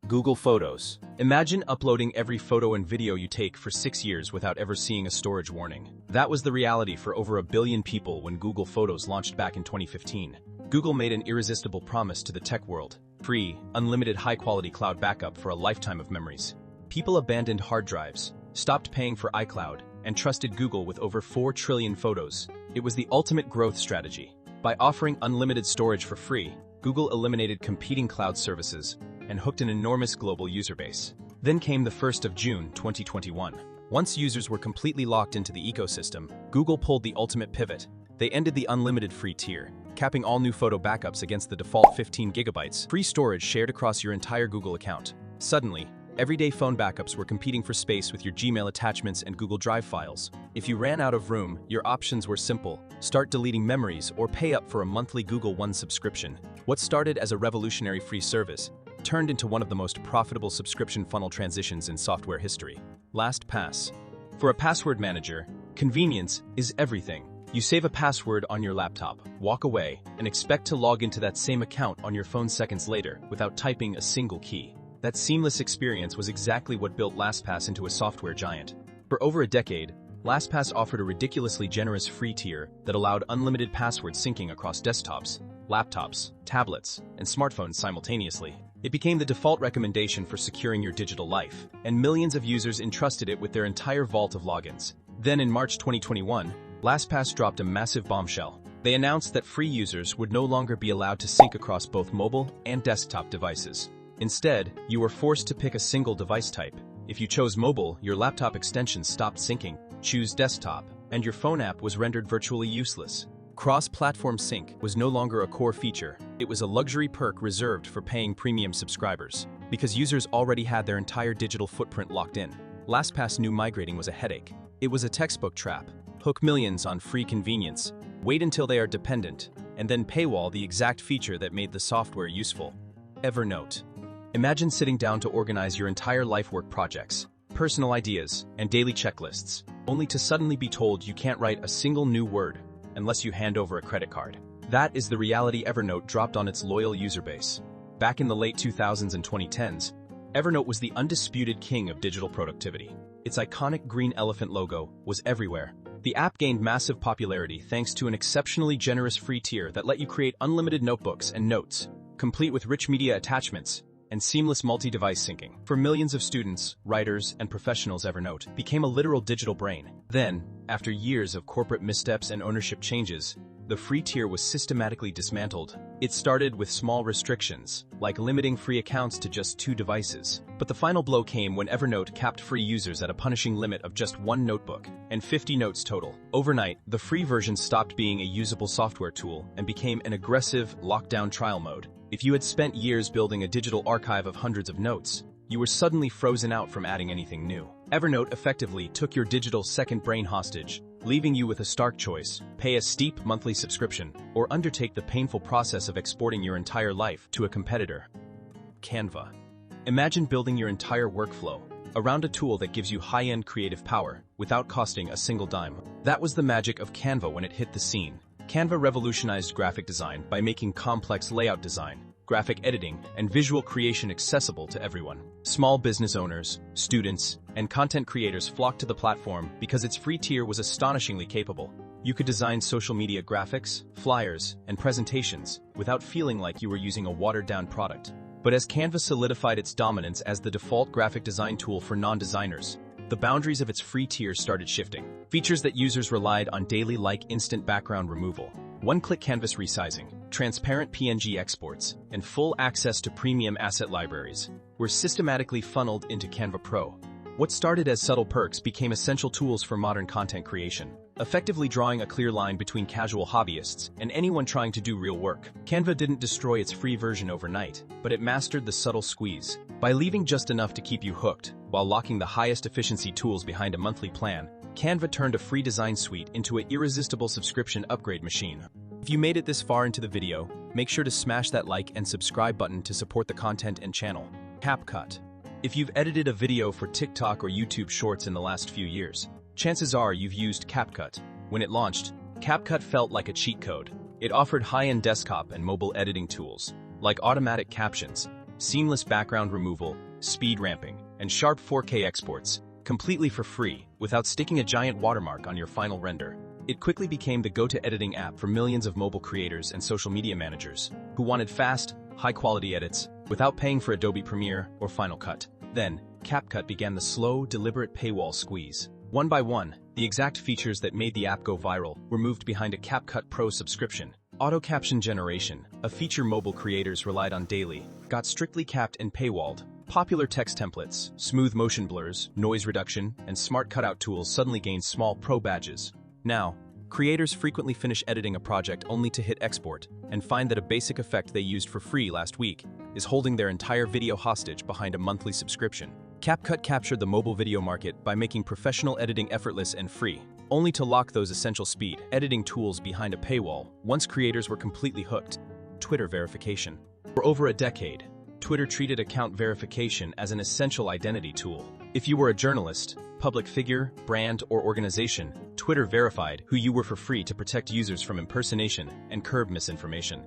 Google Photos. Imagine uploading every photo and video you take for 6 years without ever seeing a storage warning. That was the reality for over 1 billion people when Google Photos launched back in 2015. Google made an irresistible promise to the tech world: free, unlimited high-quality cloud backup for a lifetime of memories. People abandoned hard drives, stopped paying for iCloud, and trusted Google with over 4 trillion photos. It was the ultimate growth strategy. By offering unlimited storage for free, Google eliminated competing cloud services and hooked an enormous global user base. Then came the 1st of June 2021. Once users were completely locked into the ecosystem, Google pulled the ultimate pivot. They ended the unlimited free tier, capping all new photo backups against the default 15 gigabytes free storage shared across your entire Google account. Suddenly, everyday phone backups were competing for space with your Gmail attachments and Google Drive files. If you ran out of room, your options were simple: start deleting memories or pay up for a monthly Google One subscription. What started as a revolutionary free service turned into one of the most profitable subscription funnel transitions in software history. LastPass. For a password manager, convenience is everything. You save a password on your laptop, walk away, and expect to log into that same account on your phone seconds later without typing a single key. That seamless experience was exactly what built LastPass into a software giant. For over a decade, LastPass offered a ridiculously generous free tier that allowed unlimited password syncing across desktops, laptops, tablets, and smartphones simultaneously. It became the default recommendation for securing your digital life, and millions of users entrusted it with their entire vault of logins. Then in March 2021, LastPass dropped a massive bombshell. They announced that free users would no longer be allowed to sync across both mobile and desktop devices. Instead, you were forced to pick a single device type. If you chose mobile, your laptop extension stopped syncing. Choose desktop, and your phone app was rendered virtually useless. Cross-platform sync was no longer a core feature. It was a luxury perk reserved for paying premium subscribers, because users already had their entire digital footprint locked in. LastPass knew migrating was a headache. It was a textbook trap. Hook millions on free convenience, wait until they are dependent, and then paywall the exact feature that made the software useful. Evernote. Imagine sitting down to organize your entire life-work projects, personal ideas, and daily checklists, only to suddenly be told you can't write a single new word unless you hand over a credit card. That is the reality Evernote dropped on its loyal user base. Back in the late 2000s and 2010s, Evernote was the undisputed king of digital productivity. Its iconic green elephant logo was everywhere. The app gained massive popularity thanks to an exceptionally generous free tier that let you create unlimited notebooks and notes, complete with rich media attachments and seamless multi-device syncing. For millions of students, writers, and professionals, Evernote became a literal digital brain. Then, after years of corporate missteps and ownership changes, the free tier was systematically dismantled. It started with small restrictions, like limiting free accounts to just 2 devices. But the final blow came when Evernote capped free users at a punishing limit of just 1 notebook and 50 notes total. Overnight, the free version stopped being a usable software tool and became an aggressive, lockdown trial mode. If you had spent years building a digital archive of hundreds of notes, you were suddenly frozen out from adding anything new. Evernote effectively took your digital second brain hostage, leaving you with a stark choice: pay a steep monthly subscription, or undertake the painful process of exporting your entire life to a competitor. Canva. Imagine building your entire workflow around a tool that gives you high-end creative power without costing a single dime. That was the magic of Canva when it hit the scene. Canva revolutionized graphic design by making complex layout design, graphic editing, and visual creation accessible to everyone. Small business owners, students, and content creators flocked to the platform because its free tier was astonishingly capable. You could design social media graphics, flyers, and presentations without feeling like you were using a watered-down product. But as Canva solidified its dominance as the default graphic design tool for non-designers, the boundaries of its free tier started shifting. Features that users relied on daily, like instant background removal, one-click canvas resizing, transparent PNG exports, and full access to premium asset libraries, were systematically funneled into Canva Pro. What started as subtle perks became essential tools for modern content creation, effectively drawing a clear line between casual hobbyists and anyone trying to do real work. Canva didn't destroy its free version overnight, but it mastered the subtle squeeze. By leaving just enough to keep you hooked, while locking the highest efficiency tools behind a monthly plan, Canva turned a free design suite into an irresistible subscription upgrade machine. If you made it this far into the video, make sure to smash that like and subscribe button to support the content and channel. CapCut. If you've edited a video for TikTok or YouTube Shorts in the last few years, chances are you've used CapCut. When it launched, CapCut felt like a cheat code. It offered high-end desktop and mobile editing tools, like automatic captions, seamless background removal, speed ramping, and sharp 4K exports, completely for free, without sticking a giant watermark on your final render. It quickly became the go-to editing app for millions of mobile creators and social media managers who wanted fast, high-quality edits without paying for Adobe Premiere or Final Cut. Then, CapCut began the slow, deliberate paywall squeeze. One by one, the exact features that made the app go viral were moved behind a CapCut Pro subscription. Auto-Caption generation, a feature mobile creators relied on daily, got strictly capped and paywalled. Popular text templates, smooth motion blurs, noise reduction, and smart cutout tools suddenly gained small pro badges. Now, creators frequently finish editing a project only to hit export and find that a basic effect they used for free last week is holding their entire video hostage behind a monthly subscription. CapCut captured the mobile video market by making professional editing effortless and free, only to lock those essential speed editing tools behind a paywall once creators were completely hooked. Twitter verification. For over a decade, Twitter treated account verification as an essential identity tool. If you were a journalist, public figure, brand, or organization, Twitter verified who you were for free to protect users from impersonation and curb misinformation.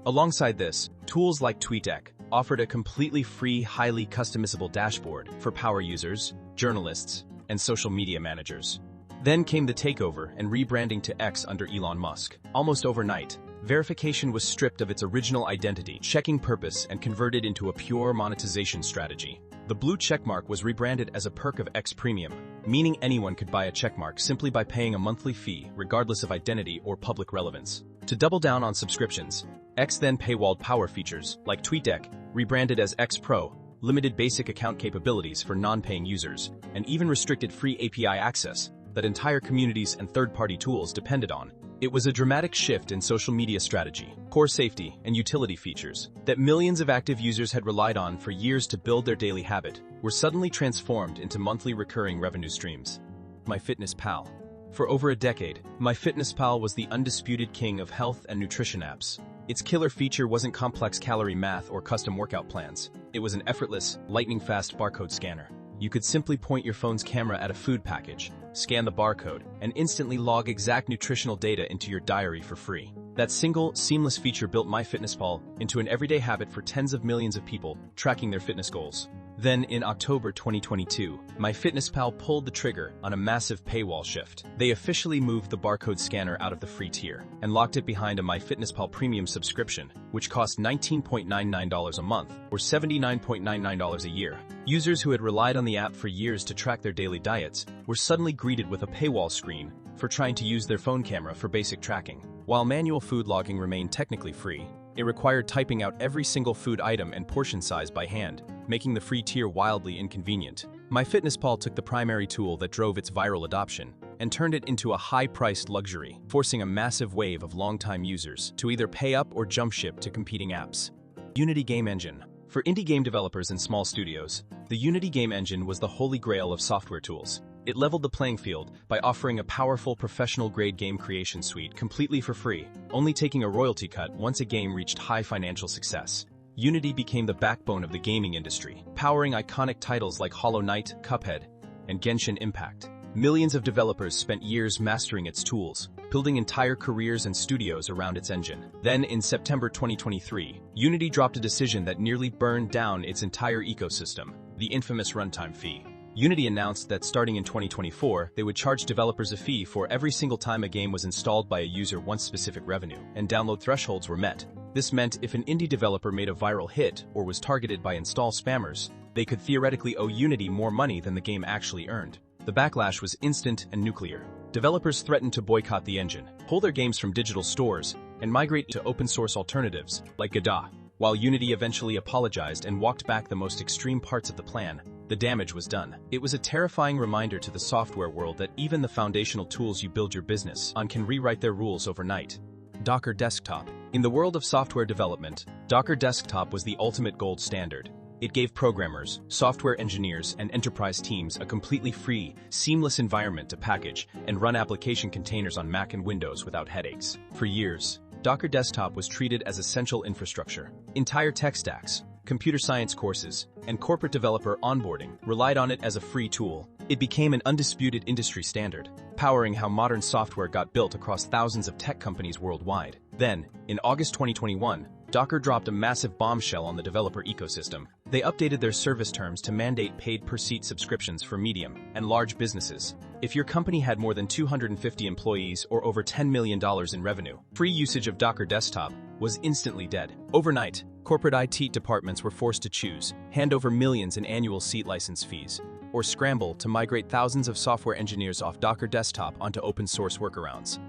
Alongside this, tools like TweetDeck offered a completely free, highly customizable dashboard for power users, journalists, and social media managers. Then came the takeover and rebranding to X under Elon Musk. Almost overnight, verification was stripped of its original identity, checking purpose, and converted into a pure monetization strategy. The blue checkmark was rebranded as a perk of X Premium, meaning anyone could buy a checkmark simply by paying a monthly fee, regardless of identity or public relevance. To double down on subscriptions, X then paywalled power features, like TweetDeck, rebranded as X Pro, limited basic account capabilities for non-paying users, and even restricted free API access that entire communities and third-party tools depended on. It was a dramatic shift in social media strategy, core safety, and utility features that millions of active users had relied on for years to build their daily habit were suddenly transformed into monthly recurring revenue streams. MyFitnessPal. For over a decade, MyFitnessPal was the undisputed king of health and nutrition apps. Its killer feature wasn't complex calorie math or custom workout plans. It was an effortless, lightning-fast barcode scanner. You could simply point your phone's camera at a food package, scan the barcode, and instantly log exact nutritional data into your diary for free. That single, seamless feature built MyFitnessPal into an everyday habit for tens of millions of people tracking their fitness goals. Then, in October 2022, MyFitnessPal pulled the trigger on a massive paywall shift. They officially moved the barcode scanner out of the free tier and locked it behind a MyFitnessPal Premium subscription, which cost $19.99 a month or $79.99 a year. Users who had relied on the app for years to track their daily diets were suddenly greeted with a paywall screen for trying to use their phone camera for basic tracking. While manual food logging remained technically free, it required typing out every single food item and portion size by hand, making the free tier wildly inconvenient. MyFitnessPal took the primary tool that drove its viral adoption and turned it into a high-priced luxury, forcing a massive wave of longtime users to either pay up or jump ship to competing apps. Unity Game Engine. For indie game developers and small studios, the Unity Game Engine was the holy grail of software tools. It leveled the playing field by offering a powerful professional-grade game creation suite completely for free, only taking a royalty cut once a game reached high financial success. Unity became the backbone of the gaming industry, powering iconic titles like Hollow Knight, Cuphead, and Genshin Impact. Millions of developers spent years mastering its tools, building entire careers and studios around its engine. Then, in September 2023, Unity dropped a decision that nearly burned down its entire ecosystem, the infamous runtime fee. Unity announced that starting in 2024, they would charge developers a fee for every single time a game was installed by a user once specific revenue and download thresholds were met. This meant if an indie developer made a viral hit or was targeted by install spammers, they could theoretically owe Unity more money than the game actually earned. The backlash was instant and nuclear. Developers threatened to boycott the engine, pull their games from digital stores, and migrate to open-source alternatives like Godot. While Unity eventually apologized and walked back the most extreme parts of the plan, the damage was done. It was a terrifying reminder to the software world that even the foundational tools you build your business on can rewrite their rules overnight. Docker Desktop. In the world of software development, Docker Desktop was the ultimate gold standard. It gave programmers, software engineers, and enterprise teams a completely free, seamless environment to package and run application containers on Mac and Windows without headaches. For years, Docker Desktop was treated as essential infrastructure. Entire tech stacks, computer science courses, and corporate developer onboarding relied on it as a free tool. It became an undisputed industry standard, powering how modern software got built across thousands of tech companies worldwide. Then, in August 2021, Docker dropped a massive bombshell on the developer ecosystem. They updated their service terms to mandate paid per-seat subscriptions for medium and large businesses. If your company had more than 250 employees or over $10 million in revenue, free usage of Docker Desktop was instantly dead. Overnight, corporate IT departments were forced to choose, hand over millions in annual seat license fees, or scramble to migrate thousands of software engineers off Docker Desktop onto open-source workarounds.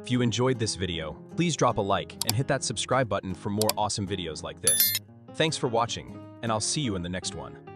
If you enjoyed this video, please drop a like and hit that subscribe button for more awesome videos like this. Thanks for watching, and I'll see you in the next one.